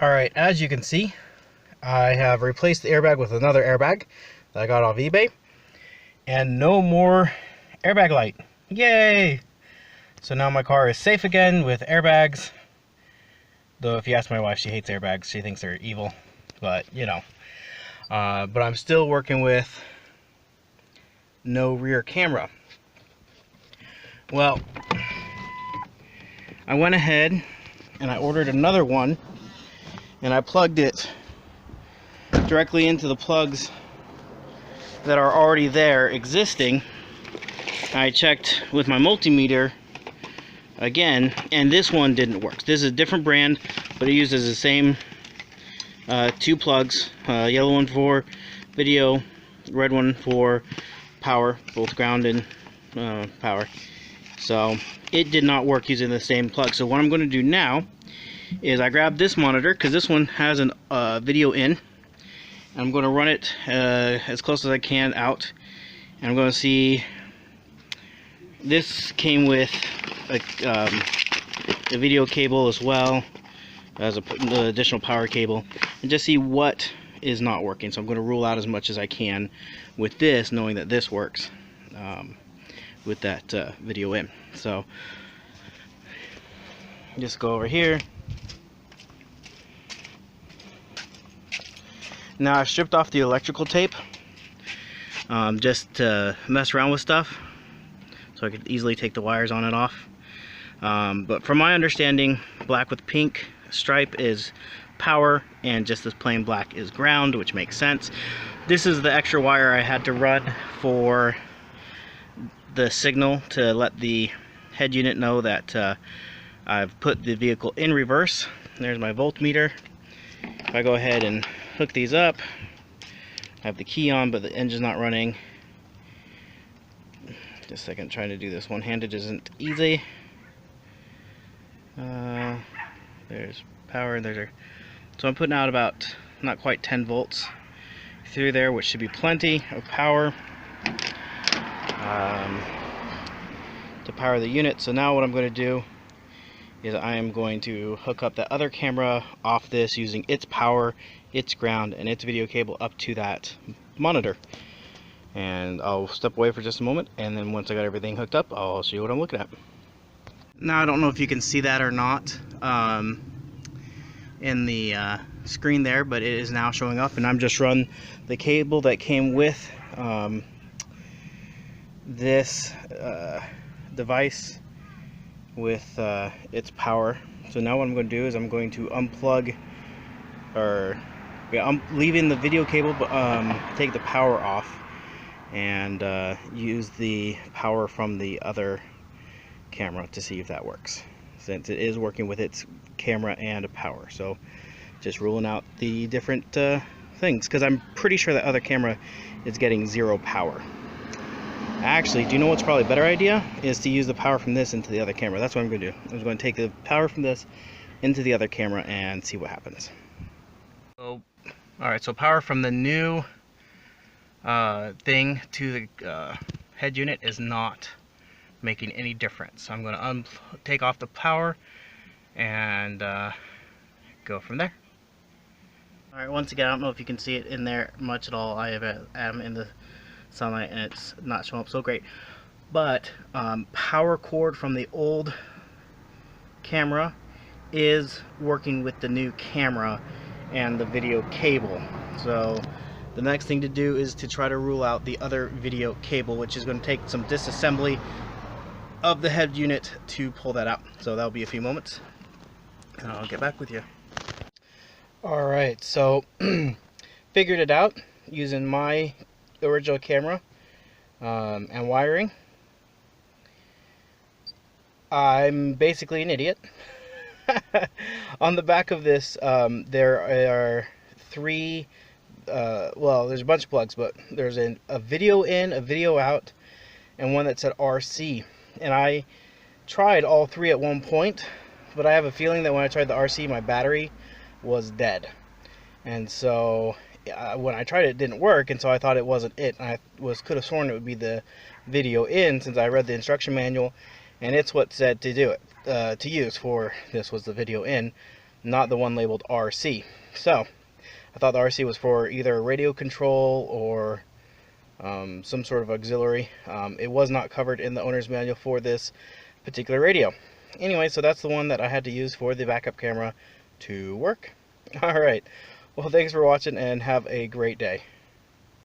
Alright, as you can see, I have replaced the airbag with another airbag that I got off eBay. And no more airbag light. Yay! So now my car is safe again with airbags. Though if you ask my wife, she hates airbags. She thinks they're evil. But, you know. But I'm still working with no rear camera. Well, I went ahead and I ordered another one. And I plugged it directly into the plugs that are already there existing. I checked with my multimeter again, and this one didn't work. This is a different brand, but it uses the same two plugs, yellow one for video, red one for power, both ground and power. So it did not work using the same plug. So what I'm going to do now is I grabbed this monitor, because this one has a video in. I'm going to run it as close as I can out, and I'm going to see. This came with a video cable as well as an additional power cable, and just see what is not working. So I'm going to rule out as much as I can with this, knowing that this works with that video in. So just go over here. Now I've stripped off the electrical tape just to mess around with stuff, so I could easily take the wires on and off. But from my understanding, black with pink stripe is power, and just this plain black is ground, which makes sense. This is the extra wire I had to run for the signal to let the head unit know that I've put the vehicle in reverse. There's my voltmeter. If I go ahead and hook these up, I have the key on, but the engine's not running. Just a second, trying to do this one-handed isn't easy. There's power, and so I'm putting out about not quite 10 volts through there, which should be plenty of power to power the unit. So now what I'm going to do is I am going to hook up the other camera off this using its power, its ground, and its video cable up to that monitor. And I'll step away for just a moment, and then once I got everything hooked up, I'll show you what I'm looking at. Now I don't know if you can see that or not in the screen there, but it is now showing up, and I'm just run the cable that came with this device with its power. So now what I'm going to do is I'm going to unplug, or I'm leaving the video cable, but take the power off and use the power from the other camera to see if that works, since it is working with its camera and a power. So just ruling out the different things, because I'm pretty sure that other camera is getting zero power. Actually, do you know what's probably a better idea? Is to use the power from this into the other camera. That's what I'm going to do. I'm going to take the power from this into the other camera and see what happens. So, alright, so power from the new thing to the head unit is not making any difference. So I'm going to take off the power and go from there. Alright, once again, I don't know if you can see it in there much at all. I am in the sunlight and it's not showing up so great, but power cord from the old camera is working with the new camera and the video cable. So the next thing to do is to try to rule out the other video cable, which is going to take some disassembly of the head unit to pull that out. So that'll be a few moments, and I'll get back with you. Alright, so figured it out using my original camera and wiring. I'm basically an idiot. On the back of this there are three well, there's a bunch of plugs, but there's a video in, a video out, and one that said RC. And I tried all three at one point, but I have a feeling that when I tried the RC, my battery was dead. And so when I tried it, it didn't work, and so I thought it wasn't it. And I could have sworn it would be the video in, since I read the instruction manual, and it's what said to do it, to use for this was the video in. not the one labeled RC. So I thought the RC was for either radio control or some sort of auxiliary. It was not covered in the owner's manual for this particular radio. Anyway, so that's the one that I had to use for the backup camera to work. Alright, well, thanks for watching and have a great day.